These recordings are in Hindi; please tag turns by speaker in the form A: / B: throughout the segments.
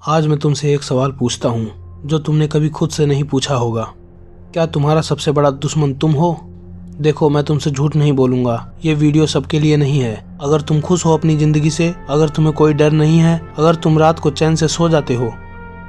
A: आज मैं तुमसे एक सवाल पूछता हूँ जो तुमने कभी खुद से नहीं पूछा होगा। क्या तुम्हारा सबसे बड़ा दुश्मन तुम हो? देखो, मैं तुमसे झूठ नहीं बोलूंगा। ये वीडियो सबके लिए नहीं है। अगर तुम खुश हो अपनी जिंदगी से, अगर तुम्हें कोई डर नहीं है, अगर तुम रात को चैन से सो जाते हो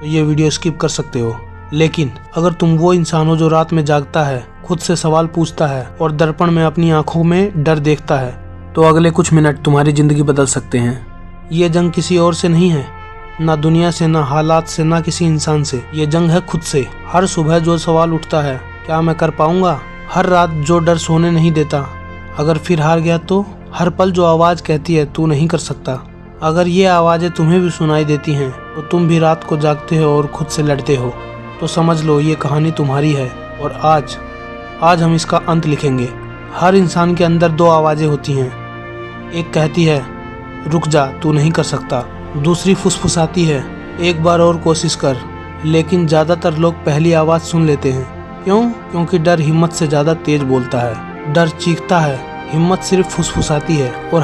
A: तो ये वीडियो स्किप कर सकते हो। लेकिन अगर तुम वो इंसान हो जो रात में जागता है, खुद से सवाल पूछता है और दर्पण में अपनी आंखों में डर देखता है, तो अगले कुछ मिनट तुम्हारी जिंदगी बदल सकते हैं। ये जंग किसी और से नहीं है, ना दुनिया से, ना हालात से, ना किसी इंसान से। ये जंग है खुद से। हर सुबह जो सवाल उठता है, क्या मैं कर पाऊंगा? हर रात जो डर सोने नहीं देता, अगर फिर हार गया तो? हर पल जो आवाज कहती है तू नहीं कर सकता। अगर ये आवाजें तुम्हें भी सुनाई देती हैं तो तुम भी रात को जागते हो और खुद से लड़ते हो। तो समझ लो, ये कहानी तुम्हारी है और आज हम इसका अंत लिखेंगे। हर इंसान के अंदर दो आवाजें होती हैं। एक कहती है रुक जा, तू नहीं कर सकता। दूसरी फुसफुसाती है एक बार और कोशिश कर। लेकिन ज्यादातर लोग पहली आवाज सुन लेते हैं। क्यों? क्योंकि डर हिम्मत से ज्यादा तेज बोलता है। डर चीखता है, हिम्मत सिर्फ फुसफुसाती है। और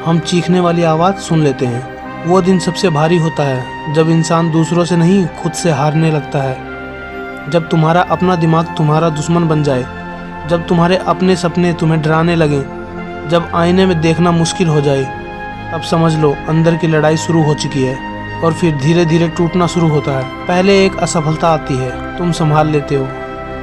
A: हम चीखने वाली आवाज सुन लेते हैं। वो दिन सबसे भारी होता है जब इंसान दूसरों से नहीं, खुद से हारने लगता है। जब तुम्हारा अपना दिमाग तुम्हारा दुश्मन बन जाए, जब तुम्हारे अपने सपने तुम्हें डराने लगे, जब आईने में देखना मुश्किल हो जाए, तब समझ लो अंदर की लड़ाई शुरू हो चुकी है। और फिर धीरे धीरे टूटना शुरू होता है। पहले एक असफलता आती है, तुम संभाल लेते हो,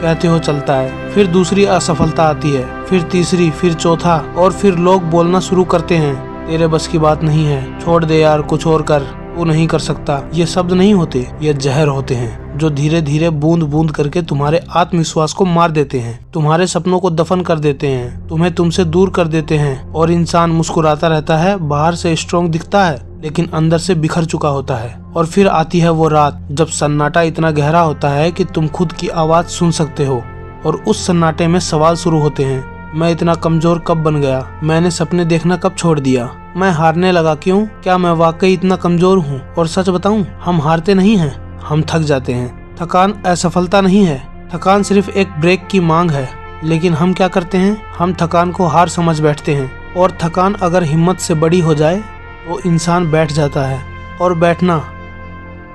A: कहते हो चलता है। फिर दूसरी असफलता आती है, फिर तीसरी, फिर चौथा, और फिर लोग बोलना शुरू करते हैं तेरे बस की बात नहीं है, छोड़ दे यार, कुछ और कर, तू नहीं कर सकता। ये शब्द नहीं होते, ये जहर होते हैं जो धीरे धीरे बूंद बूंद करके तुम्हारे आत्मविश्वास को मार देते हैं, तुम्हारे सपनों को दफन कर देते हैं, तुम्हें तुमसे दूर कर देते हैं। और इंसान मुस्कुराता रहता है, बाहर से स्ट्रॉन्ग दिखता है लेकिन अंदर से बिखर चुका होता है। और फिर आती है वो रात जब सन्नाटा इतना गहरा होता है कि तुम खुद की आवाज सुन सकते हो। और उस सन्नाटे में सवाल शुरू होते हैं, मैं इतना कमजोर कब बन गया? मैंने सपने देखना कब छोड़ दिया? मैं हारने लगा क्यों? क्या मैं वाकई इतना कमजोर हूँ? और सच बताऊं, हम हारते नहीं हैं, हम थक जाते हैं। थकान असफलता नहीं है, थकान सिर्फ एक ब्रेक की मांग है। लेकिन हम क्या करते हैं? हम थकान को हार समझ बैठते हैं। और थकान अगर हिम्मत से बड़ी हो जाए तो इंसान बैठ जाता है। और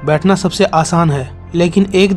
A: बैठना सबसे आसान है। लेकिन एक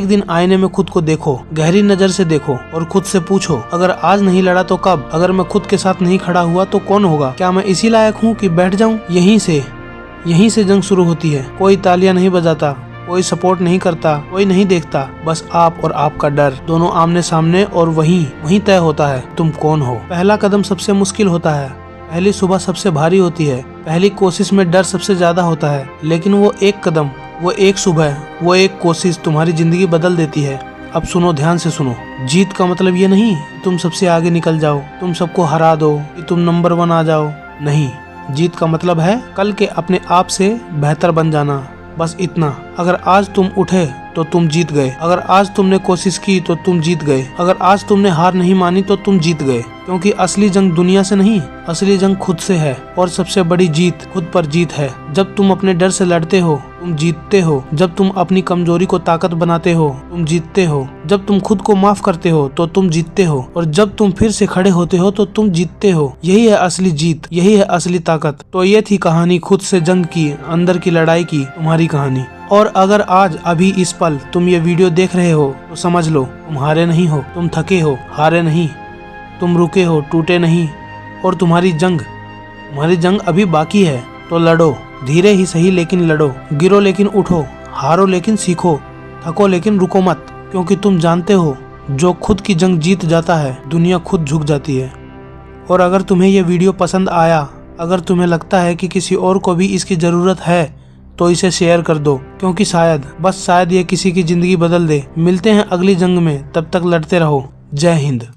A: दिन आईने में खुद को देखो, गहरी नजर से देखो और खुद से पूछो, अगर आज नहीं लड़ा तो कब? अगर मैं खुद के साथ नहीं खड़ा हुआ तो कौन होगा? क्या मैं इसी लायक हूँ कि बैठ जाऊँ? यहीं से जंग शुरू होती है। कोई तालियां नहीं बजाता, कोई सपोर्ट नहीं करता, कोई नहीं देखता, बस आप और आपका डर दोनों आमने सामने। और वहीं तय होता है तुम कौन हो। पहला कदम सबसे मुश्किल होता है, पहली सुबह सबसे भारी होती है, पहली कोशिश में डर सबसे ज्यादा होता है। लेकिन वो एक कदम, वो एक सुबह, वो एक कोशिश तुम्हारी जिंदगी बदल देती है। अब सुनो, ध्यान से सुनो। जीत का मतलब ये नहीं तुम सबसे आगे निकल जाओ, तुम सबको हरा दो, कि तुम नंबर 1 आ जाओ। नहीं, जीत का मतलब है कल के अपने आप से बेहतर बन जाना। बस इतना। अगर आज तुम उठे तो तुम जीत गए। अगर आज तुमने कोशिश की तो तुम जीत गए। अगर आज तुमने हार नहीं मानी तो तुम जीत गए। क्योंकि असली जंग दुनिया से नहीं, असली जंग खुद से है। और सबसे बड़ी जीत खुद पर जीत है। जब तुम अपने डर से लड़ते हो तुम जीतते हो। जब तुम अपनी कमजोरी को ताकत बनाते हो तुम जीतते हो। जब तुम खुद को माफ करते हो तो तुम जीतते हो। और जब तुम फिर से खड़े होते हो तो तुम जीतते हो। यही है असली जीत, यही है असली ताकत। तो ये थी कहानी खुद से जंग की, अंदर की लड़ाई की, तुम्हारी कहानी। और अगर आज अभी इस पल तुम ये वीडियो देख रहे हो तो समझ लो तुम हारे नहीं हो, तुम थके हो, हारे नहीं, तुम रुके हो, टूटे नहीं। और तुम्हारी जंग अभी बाकी है। तो लड़ो, धीरे ही सही लेकिन लड़ो। गिरो लेकिन उठो, हारो लेकिन सीखो, थको लेकिन रुको मत। क्योंकि तुम जानते हो जो खुद की जंग जीत जाता है दुनिया खुद झुक जाती है। और अगर तुम्हें ये वीडियो पसंद आया, अगर तुम्हें लगता है कि किसी और को भी इसकी जरूरत है, तो इसे शेयर कर दो। क्योंकि शायद, बस शायद, ये किसी की जिंदगी बदल दे। मिलते हैं अगली जंग में, तब तक लड़ते रहो। जय हिंद।